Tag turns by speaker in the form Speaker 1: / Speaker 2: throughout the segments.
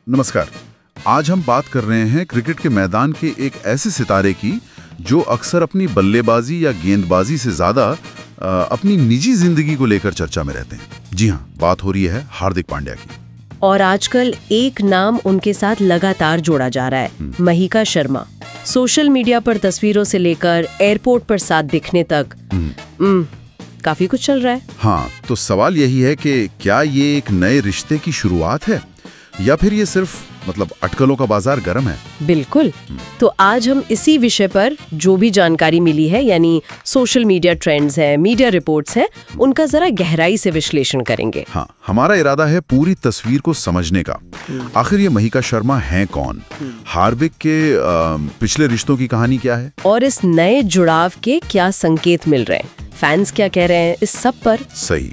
Speaker 1: नमस्कार। आज हम बात कर रहे हैं क्रिकेट के मैदान के एक ऐसे सितारे की जो अक्सर अपनी बल्लेबाजी या गेंदबाजी से ज्यादा अपनी निजी जिंदगी को लेकर चर्चा में रहते हैं। जी हाँ, बात हो रही है हार्दिक पांड्या की।
Speaker 2: और आजकल एक नाम उनके साथ लगातार जोड़ा जा रहा है, महिका शर्मा। सोशल मीडिया पर तस्वीरों से लेकर एयरपोर्ट पर साथ दिखने तक काफी कुछ चल रहा है।
Speaker 1: हाँ, तो सवाल यही है कि क्या ये एक नए रिश्ते की शुरुआत है या फिर ये सिर्फ अटकलों का बाजार गर्म है।
Speaker 2: बिल्कुल। तो आज हम इसी विषय पर जो भी जानकारी मिली है, यानी सोशल मीडिया ट्रेंड्स हैं, मीडिया रिपोर्ट्स हैं, उनका जरा गहराई से विश्लेषण करेंगे।
Speaker 1: हाँ, हमारा इरादा है पूरी तस्वीर को समझने का। आखिर ये महिका शर्मा हैं कौन, हार्दिक के पिछले रिश्तों की कहानी क्या है, और
Speaker 2: इस नए जुड़ाव के क्या संकेत मिल रहे हैं, फैंस क्या कह रहे हैं, इस सब पर।
Speaker 1: सही।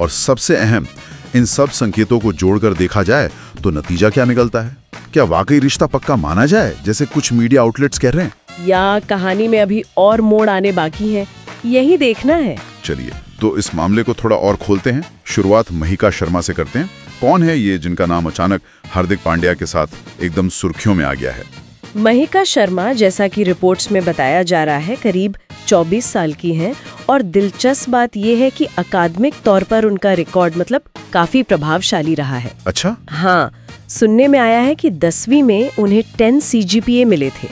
Speaker 1: और सबसे अहम, इन सब संकेतों को जोड़कर देखा जाए तो नतीजा क्या निकलता है। क्या वाकई रिश्ता पक्का माना जाए जैसे कुछ मीडिया आउटलेट्स कह रहे हैं,
Speaker 2: या कहानी में अभी और मोड़ आने बाकी है, यही देखना है।
Speaker 1: चलिए तो इस मामले को थोड़ा और खोलते हैं। शुरुआत महिका शर्मा से करते हैं। कौन है ये जिनका नाम अचानक हार्दिक पांड्या के साथ एकदम सुर्खियों में आ गया है?
Speaker 2: महिका शर्मा, जैसा कि रिपोर्ट्स में बताया जा रहा है, करीब 24 साल की हैं और दिलचस्प बात यह है कि अकादमिक तौर पर उनका रिकॉर्ड काफी प्रभावशाली रहा है।
Speaker 1: अच्छा?
Speaker 2: हाँ, सुनने में आया है कि 10वीं में उन्हें 10 CGPA मिले थे।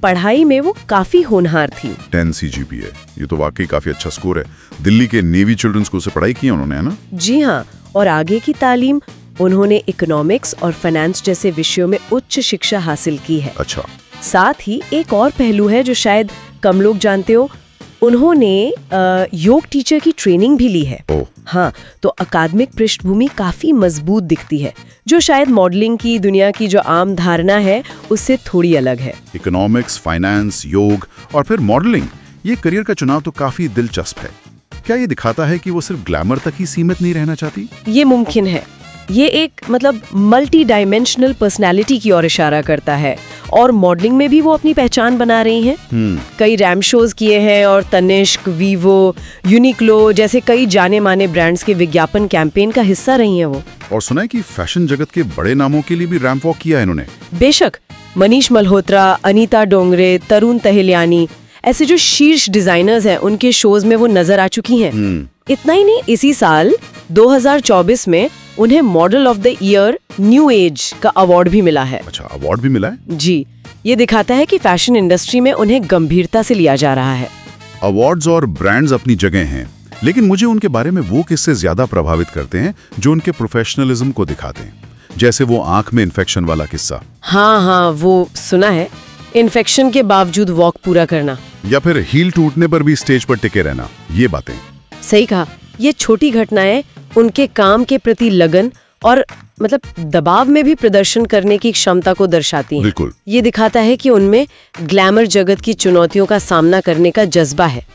Speaker 2: पढ़ाई में वो काफी होनहार थी।
Speaker 1: 10 CGPA, ये तो वाकई काफी अच्छा स्कोर है। दिल्ली के नेवी चिल्ड्रंस स्कूल से पढ़ाई की उन्होंने, है ना?
Speaker 2: जी हाँ, और आगे की तालीम उन्होंने इकोनॉमिक्स और फाइनेंस जैसे विषयों में उच्च शिक्षा हासिल की है।
Speaker 1: अच्छा।
Speaker 2: साथ ही एक और पहलू है जो शायद कम लोग जानते हो, उन्होंने योग टीचर की ट्रेनिंग भी ली है। हाँ, तो अकादमिक पृष्ठभूमि काफी मजबूत दिखती है, जो शायद मॉडलिंग की दुनिया की जो आम धारणा है उससे थोड़ी अलग है।
Speaker 1: इकोनॉमिक्स, फाइनेंस, योग और फिर मॉडलिंग, ये करियर का चुनाव तो काफी दिलचस्प है। क्या ये दिखाता है कि वो सिर्फ ग्लैमर तक ही सीमित नहीं रहना चाहती?
Speaker 2: ये मुमकिन है। ये एक मल्टी डायमेंशनल पर्सनैलिटी की ओर इशारा करता है, और मॉडलिंग में भी वो अपनी पहचान बना रही हैं। कई रैम्प शोज किए हैं और तनिष्क, वीवो, यूनिक्लो जैसे कई जाने माने ब्रांड्स के विज्ञापन कैंपेन का हिस्सा रही हैं वो।
Speaker 1: और सुना है कि फैशन जगत के बड़े नामों के लिए भी रैंप वॉक किया है इन्होंने।
Speaker 2: बेशक, मनीष मल्होत्रा, अनीता डोंगरे, तरुण तहलियानी, ऐसे जो शीर्ष डिजाइनर्स हैं, उनके शोज में वो नजर आ चुकी हैं। इतना ही नहीं, इसी साल 2024 में उन्हें model of the year new age का अवार्ड भी मिला है।
Speaker 1: अच्छा, अवार्ड भी मिला है?
Speaker 2: जी, ये दिखाता है कि फैशन इंडस्ट्री में उन्हें गंभीरता से लिया जा रहा है।
Speaker 1: अवार्ड्स और ब्रांड्स अपनी जगह हैं, लेकिन मुझे उनके बारे में वो किस्से ज्यादा प्रभावित करते हैं जो उनके प्रोफेशनलिज्म को दिखाते हैं, जैसे वो आंख में इन्फेक्शन वाला किस्सा।
Speaker 2: हाँ, वो सुना है। इन्फेक्शन के बावजूद वॉक पूरा करना,
Speaker 1: या फिर हील टूटने पर भी स्टेज पर टिके रहना, ये बातें।
Speaker 2: सही कहा। ये छोटी घटनाएं उनके काम के प्रति लगन और दबाव में भी प्रदर्शन करने की क्षमता को दर्शाती हैं।
Speaker 1: बिल्कुल।
Speaker 2: ये दिखाता है कि उनमें ग्लैमर जगत की चुनौतियों का सामना करने का जज्बा है।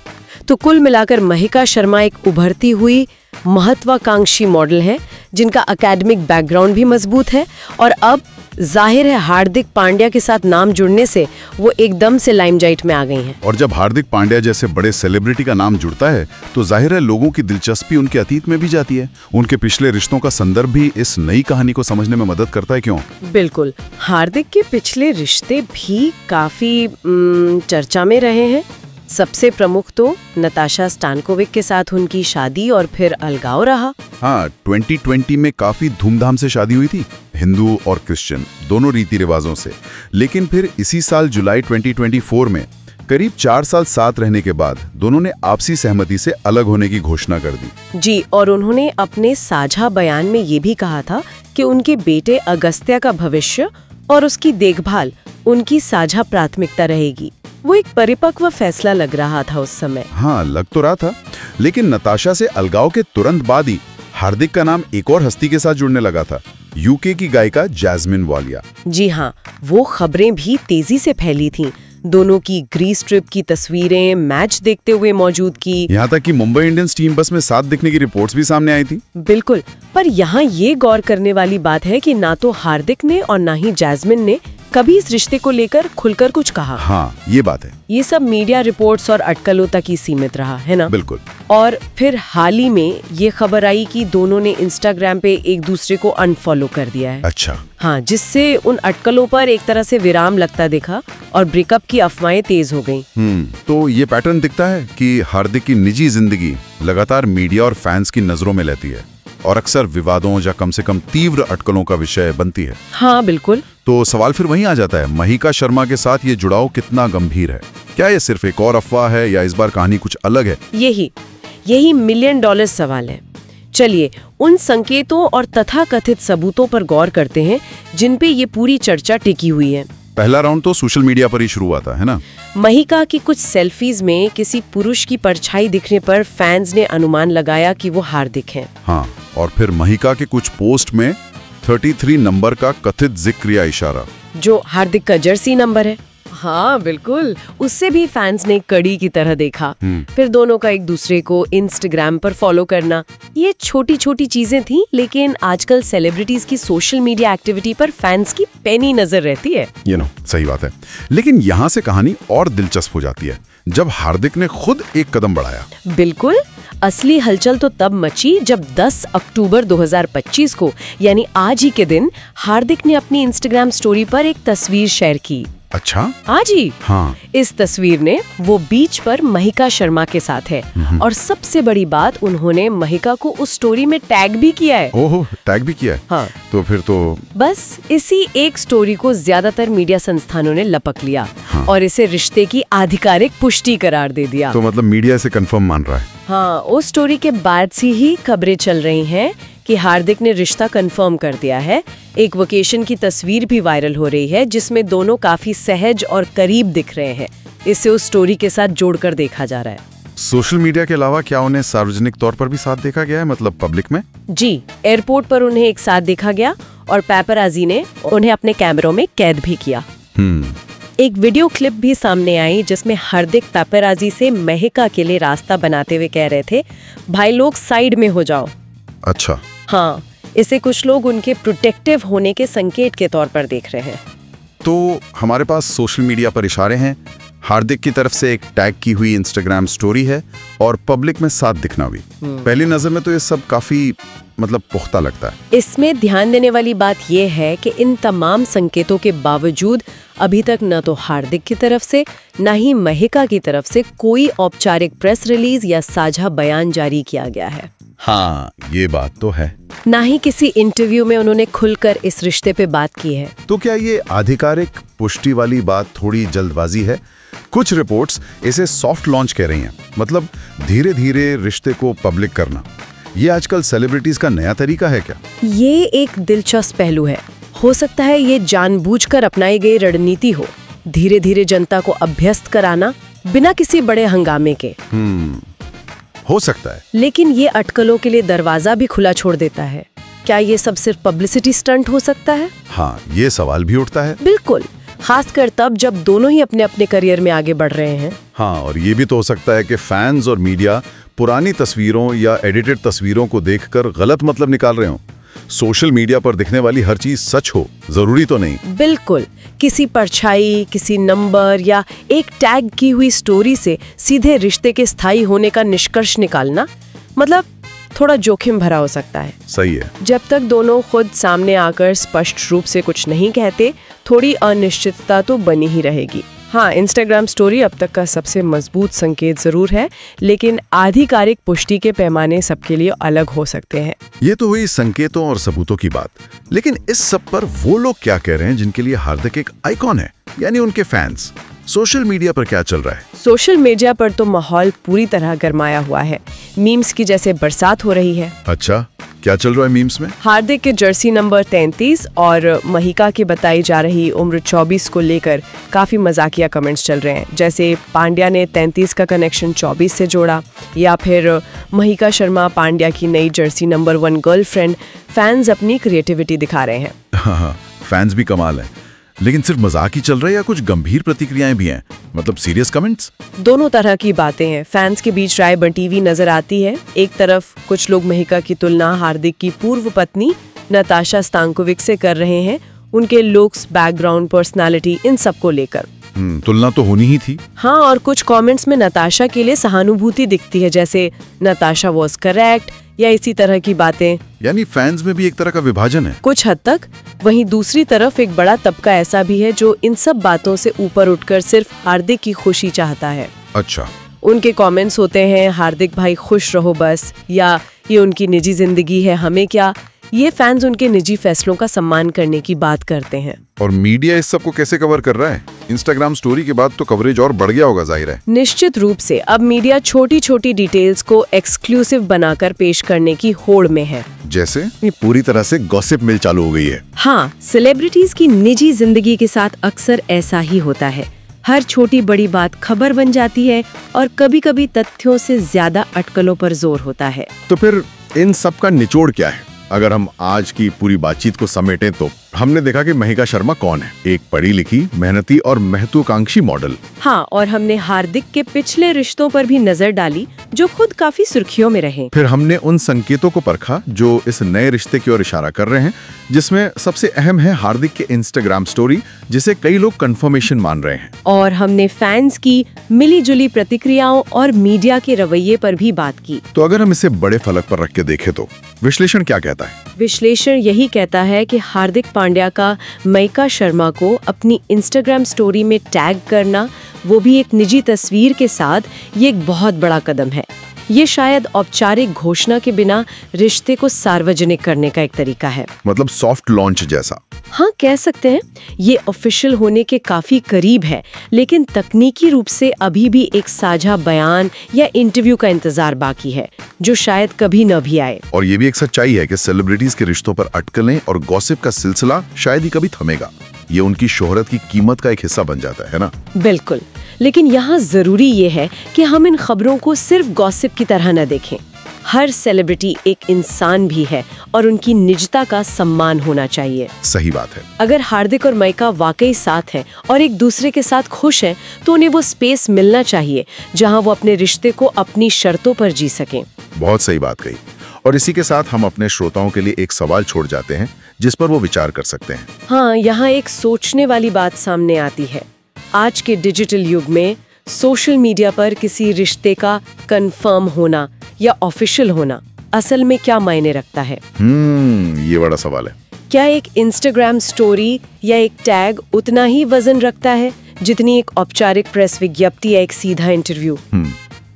Speaker 2: तो कुल मिलाकर महिका शर्मा एक उभरती हुई महत्वाकांक्षी मॉडल है, जिनका एकेडमिक बैकग्राउंड भी मजबूत है, और अब जाहिर है हार्दिक पांड्या के साथ नाम जुड़ने से वो एकदम से लाइमलाइट में आ गई हैं।
Speaker 1: और जब हार्दिक पांड्या जैसे बड़े सेलिब्रिटी का नाम जुड़ता है तो जाहिर है लोगों की दिलचस्पी उनके अतीत में भी जाती है। उनके पिछले रिश्तों का संदर्भ भी इस नई कहानी को समझने में मदद करता है। क्यों?
Speaker 2: बिल्कुल, हार्दिक के पिछले रिश्ते भी काफी चर्चा में रहे हैं। सबसे प्रमुख तो नताशा स्टानकोविक के साथ उनकी शादी और फिर अलगाव रहा।
Speaker 1: हाँ, 2020 में काफी धूमधाम से शादी हुई थी, हिंदू और क्रिश्चियन दोनों रीति रिवाजों से। लेकिन फिर इसी साल जुलाई 2024 में करीब 4 साल साथ रहने के बाद दोनों ने आपसी सहमति से अलग होने की घोषणा कर दी।
Speaker 2: जी, और उन्होंने अपने साझा बयान में ये भी कहा था कि उनके बेटे अगस्त्य का भविष्य और उसकी देखभाल उनकी साझा प्राथमिकता रहेगी। वो एक परिपक्व फैसला लग रहा था उस समय।
Speaker 1: हाँ, लग तो रहा था। लेकिन नताशा से अलगाव के तुरंत बाद ही हार्दिक का नाम एक और हस्ती के साथ जुड़ने लगा था, यूके की गायिका जैस्मिन वालिया।
Speaker 2: जी हाँ, वो खबरें भी तेजी से फैली थीं। दोनों की ग्रीस ट्रिप की तस्वीरें, मैच देखते हुए मौजूद की,
Speaker 1: यहाँ तक कि मुंबई इंडियंस टीम बस में साथ दिखने की रिपोर्ट्स भी सामने आई थी।
Speaker 2: बिल्कुल, पर यहाँ ये गौर करने वाली बात है कि ना तो हार्दिक ने और ना ही जैस्मिन ने कभी इस रिश्ते को लेकर खुलकर कुछ कहा।
Speaker 1: हाँ, ये बात है।
Speaker 2: ये सब मीडिया रिपोर्ट्स और अटकलों तक ही सीमित रहा, है ना?
Speaker 1: बिल्कुल।
Speaker 2: और फिर हाल ही में ये खबर आई कि दोनों ने इंस्टाग्राम पे एक दूसरे को अनफॉलो कर दिया है।
Speaker 1: अच्छा।
Speaker 2: हाँ, जिससे उन अटकलों पर एक तरह से विराम लगता दिखा और ब्रेकअप की अफवाहें तेज हो गईं।
Speaker 1: तो ये पैटर्न दिखता है कि हार्दिक की निजी जिंदगी लगातार मीडिया और फैंस की नजरों में रहती है और अक्सर विवादों या कम से कम तीव्र अटकलों का विषय बनती है।
Speaker 2: हाँ, बिल्कुल।
Speaker 1: तो सवाल फिर वहीं आ जाता है, महिका शर्मा के साथ ये जुड़ाव कितना गंभीर है? क्या ये सिर्फ एक और अफवाह है या इस बार कहानी कुछ अलग है?
Speaker 2: यही $1 मिलियन सवाल है। चलिए उन संकेतों और तथाकथित सबूतों पर गौर करते हैं जिन पे ये पूरी चर्चा टिकी हुई है।
Speaker 1: पहला राउंड तो सोशल मीडिया पर ही शुरू हुआ था, है ना?
Speaker 2: महिका की कुछ सेल्फीज में किसी पुरुष की परछाई दिखने पर फैंस ने अनुमान लगाया कि वो हार्दिक हैं।
Speaker 1: हाँ, और फिर महिका के कुछ पोस्ट में 33 नंबर का कथित जिक्र या इशारा, जो
Speaker 2: हार्दिक का जर्सी नंबर है। हाँ बिल्कुल, उससे भी फैंस ने कड़ी की तरह देखा। फिर दोनों का एक दूसरे को इंस्टाग्राम पर फॉलो करना, ये छोटी छोटी चीजें थी, लेकिन आजकल सेलिब्रिटीज की सोशल मीडिया एक्टिविटी पर फैंस की पैनी नजर रहती है।
Speaker 1: सही बात है। लेकिन यहाँ से कहानी और दिलचस्प हो जाती है जब हार्दिक ने खुद एक कदम बढ़ाया।
Speaker 2: बिल्कुल, असली हलचल तो तब मची जब 10 अक्टूबर 2025 को, यानी आज ही के दिन, हार्दिक ने अपनी इंस्टाग्राम स्टोरी पर एक तस्वीर शेयर की।
Speaker 1: अच्छा,
Speaker 2: आज ही?
Speaker 1: हाँ।
Speaker 2: इस तस्वीर ने वो बीच पर महिका शर्मा के साथ है और सबसे बड़ी बात, उन्होंने महिका को उस स्टोरी में टैग भी किया है।
Speaker 1: ओहो, टैग भी किया है?
Speaker 2: हाँ।
Speaker 1: तो फिर तो
Speaker 2: बस इसी एक स्टोरी को ज्यादातर मीडिया संस्थानों ने लपक लिया। हाँ। और इसे रिश्ते की आधिकारिक पुष्टि करार दे दिया।
Speaker 1: तो मतलब मीडिया से कंफर्म मान रहा है।
Speaker 2: हाँ, उस स्टोरी के बाद से ही खबरें चल रही हैं कि हार्दिक ने रिश्ता कंफर्म कर दिया है। एक वेकेशन की तस्वीर भी वायरल हो रही है जिसमें दोनों काफी सहज और करीब दिख रहे हैं। इसे उस स्टोरी के साथ जोड़कर देखा जा रहा है।
Speaker 1: सोशल मीडिया के अलावा क्या उन्हें सार्वजनिक तौर पर भी साथ देखा गया है, मतलब पब्लिक में?
Speaker 2: जी, एयरपोर्ट पर उन्हें एक साथ देखा गया और पेपराजी ने उन्हें अपने कैमरों में कैद भी किया। एक वीडियो क्लिप भी सामने आई जिसमें हार्दिक पेपराजी से महिका के लिए रास्ता बनाते हुए कह रहे थे, भाई लोग साइड में हो जाओ।
Speaker 1: अच्छा।
Speaker 2: हाँ, इसे कुछ लोग उनके प्रोटेक्टिव होने के संकेत के तौर पर देख रहे हैं।
Speaker 1: तो हमारे पास सोशल मीडिया पर इशारे हैं, हार्दिक की तरफ से एक टैग की हुई इंस्टाग्राम स्टोरी है और पब्लिक में साथ दिखना भी। पहली नजर में तो ये सब काफी पुख्ता लगता है।
Speaker 2: इसमें ध्यान देने वाली बात यह है कि इन तमाम संकेतों के बावजूद अभी तक न तो हार्दिक की तरफ से न ही महिका की तरफ से कोई औपचारिक प्रेस रिलीज या साझा बयान जारी किया गया है।
Speaker 1: हाँ, ये बात तो है।
Speaker 2: ना ही किसी इंटरव्यू में उन्होंने खुलकर इस रिश्ते पे बात की है।
Speaker 1: तो क्या ये आधिकारिक पुष्टि वाली बात थोड़ी जल्दबाजी है? कुछ रिपोर्ट्स इसे सॉफ्ट लॉन्च कह रही हैं, मतलब धीरे धीरे रिश्ते को पब्लिक करना। ये आजकल सेलिब्रिटीज का नया तरीका है क्या?
Speaker 2: ये एक दिलचस्प पहलू है। हो सकता है ये जानबूझकर अपनाई गई रणनीति हो, धीरे धीरे जनता को अभ्यस्त कराना बिना किसी बड़े हंगामे के।
Speaker 1: हो सकता है,
Speaker 2: लेकिन ये अटकलों के लिए दरवाजा भी खुला छोड़ देता है। क्या ये सब सिर्फ पब्लिसिटी स्टंट हो सकता है?
Speaker 1: हाँ, ये सवाल भी उठता है।
Speaker 2: बिल्कुल, खासकर तब जब दोनों ही अपने अपने करियर में आगे बढ़ रहे हैं।
Speaker 1: हाँ, और ये भी तो हो सकता है कि फैंस और मीडिया पुरानी तस्वीरों या एडिटेड तस्वीरों को देखकर गलत मतलब निकाल रहे हों। सोशल मीडिया पर दिखने वाली हर चीज सच हो जरूरी तो नहीं।
Speaker 2: बिल्कुल, किसी परछाई, किसी नंबर या एक टैग की हुई स्टोरी से सीधे रिश्ते के स्थायी होने का निष्कर्ष निकालना मतलब थोड़ा जोखिम भरा हो सकता है।
Speaker 1: सही है।
Speaker 2: जब तक दोनों खुद सामने आकर स्पष्ट रूप से कुछ नहीं कहते, थोड़ी अनिश्चितता तो बनी ही रहेगी। हाँ, इंस्टाग्राम स्टोरी अब तक का सबसे मजबूत संकेत जरूर है, लेकिन आधिकारिक पुष्टि के पैमाने सबके लिए अलग हो सकते हैं।
Speaker 1: ये तो हुई संकेतों और सबूतों की बात, लेकिन इस सब पर वो लोग क्या कह रहे हैं जिनके लिए हार्दिक एक आइकॉन है, यानी उनके फैंस। सोशल मीडिया पर क्या चल रहा है?
Speaker 2: सोशल मीडिया पर तो माहौल पूरी तरह गरमाया हुआ है। मीम्स की जैसे बरसात हो रही है।
Speaker 1: अच्छा, क्या चल रहा है मीम्स में?
Speaker 2: हार्दिक के जर्सी नंबर 33 और महिका की बताई जा रही उम्र 24 को लेकर काफी मजाकिया कमेंट्स चल रहे हैं। जैसे पांड्या ने 33 का कनेक्शन 24 से जोड़ा, या फिर महिका शर्मा पांड्या की नई जर्सी नंबर 1 गर्लफ्रेंड। फैंस अपनी क्रिएटिविटी दिखा रहे हैं।
Speaker 1: हाँ, फैंस भी कमाल है। लेकिन सिर्फ मजाक ही चल रहा है या कुछ गंभीर प्रतिक्रियाएं भी हैं, मतलब सीरियस कमेंट्स?
Speaker 2: दोनों तरह की बातें हैं। फैंस के बीच राय बंटी हुई नजर आती है। एक तरफ कुछ लोग महिका की तुलना हार्दिक की पूर्व पत्नी नताशा स्तांकोविक से कर रहे हैं उनके लुक्स, बैकग्राउंड, पर्सनालिटी, इन सब को लेकर।
Speaker 1: तुलना तो होनी ही थी।
Speaker 2: हाँ, और कुछ कमेंट्स में नताशा के लिए सहानुभूति दिखती है, जैसे नताशा वाज करेक्ट या इसी तरह की बातें।
Speaker 1: यानी फैंस में भी एक तरह का विभाजन है
Speaker 2: कुछ हद तक। वहीं दूसरी तरफ एक बड़ा तबका ऐसा भी है जो इन सब बातों से ऊपर उठकर सिर्फ हार्दिक की खुशी चाहता है।
Speaker 1: अच्छा।
Speaker 2: उनके कमेंट्स होते हैं, हार्दिक भाई खुश रहो बस, या ये उनकी निजी जिंदगी है, हमें क्या। ये फैंस उनके निजी फैसलों का सम्मान करने की बात करते हैं।
Speaker 1: और मीडिया इस सब को कैसे कवर कर रहा है? इंस्टाग्राम स्टोरी के बाद तो कवरेज और बढ़ गया होगा, जाहिर है।
Speaker 2: निश्चित रूप से अब मीडिया छोटी छोटी डिटेल्स को एक्सक्लूसिव बनाकर पेश करने की होड़ में है।
Speaker 1: जैसे
Speaker 3: ये पूरी तरह से गॉसिप मिल चालू हो गई है।
Speaker 2: हाँ, सेलिब्रिटीज की निजी जिंदगी के साथ अक्सर ऐसा ही होता है। हर छोटी बड़ी बात खबर बन जाती है और कभी कभी तथ्यों से ज्यादा अटकलों पर जोर होता है।
Speaker 3: तो फिर इन सब का निचोड़ क्या है? अगर हम आज की पूरी बातचीत को समेटें तो हमने देखा कि महिका शर्मा कौन है। एक पढ़ी लिखी, मेहनती और महत्वाकांक्षी मॉडल।
Speaker 2: हाँ, और हमने हार्दिक के पिछले रिश्तों पर भी नजर डाली जो खुद काफी सुर्खियों में रहे।
Speaker 3: फिर हमने उन संकेतों को परखा जो इस नए रिश्ते की ओर इशारा कर रहे हैं, जिसमें सबसे अहम है हार्दिक के इंस्टाग्राम स्टोरी, जिसे कई लोग कंफर्मेशन मान रहे हैं।
Speaker 2: और हमने फैंस की मिली जुली प्रतिक्रियाओं और मीडिया के रवैये पर भी बात की।
Speaker 3: तो अगर हम इसे बड़े फलक पर रख के देखें तो विश्लेषण क्या कहता है?
Speaker 2: विश्लेषण यही कहता है कि हार्दिक पांड्या का महिका शर्मा को अपनी इंस्टाग्राम स्टोरी में टैग करना, वो भी एक निजी तस्वीर के साथ, ये एक बहुत बड़ा कदम है। ये शायद औपचारिक घोषणा के बिना रिश्ते को सार्वजनिक करने का एक तरीका है।
Speaker 3: मतलब सॉफ्ट लॉन्च जैसा।
Speaker 2: हाँ, कह सकते हैं। ये ऑफिशियल होने के काफी करीब है, लेकिन तकनीकी रूप से अभी भी एक साझा बयान या इंटरव्यू का इंतजार बाकी है, जो शायद कभी न भी आए।
Speaker 3: और ये भी एक सच्चाई है कि सेलिब्रिटीज के रिश्तों पर अटकलें और गॉसिप का सिलसिला शायद ही कभी थमेगा। ये उनकी शोहरत की कीमत का एक हिस्सा बन जाता है ना?
Speaker 2: बिल्कुल। लेकिन यहाँ जरूरी ये है कि हम इन खबरों को सिर्फ गॉसिप की तरह न देखें। हर सेलिब्रिटी एक इंसान भी है और उनकी निजता का सम्मान होना चाहिए।
Speaker 3: सही बात है।
Speaker 2: अगर हार्दिक और महिका वाकई साथ हैं और एक दूसरे के साथ खुश हैं, तो उन्हें वो स्पेस मिलना चाहिए जहां वो अपने रिश्ते को अपनी शर्तों पर जी सकें।
Speaker 3: बहुत सही बात कही। और इसी के साथ हम अपने श्रोताओं के लिए एक सवाल छोड़ जाते हैं जिस पर वो विचार कर सकते हैं।
Speaker 2: हाँ, यहाँ एक सोचने वाली बात सामने आती है। आज के डिजिटल युग में सोशल मीडिया पर किसी रिश्ते का कंफर्म होना या ऑफिशियल होना असल में क्या मायने रखता है?
Speaker 3: ये बड़ा सवाल है।
Speaker 2: क्या एक इंस्टाग्राम स्टोरी या एक टैग उतना ही वजन रखता है जितनी एक औपचारिक प्रेस विज्ञप्ति या एक सीधा इंटरव्यू?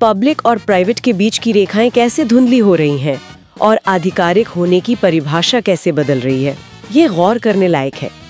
Speaker 2: पब्लिक और प्राइवेट के बीच की रेखाएं कैसे धुंधली हो रही हैं और आधिकारिक होने की परिभाषा कैसे बदल रही है? ये गौर करने लायक है।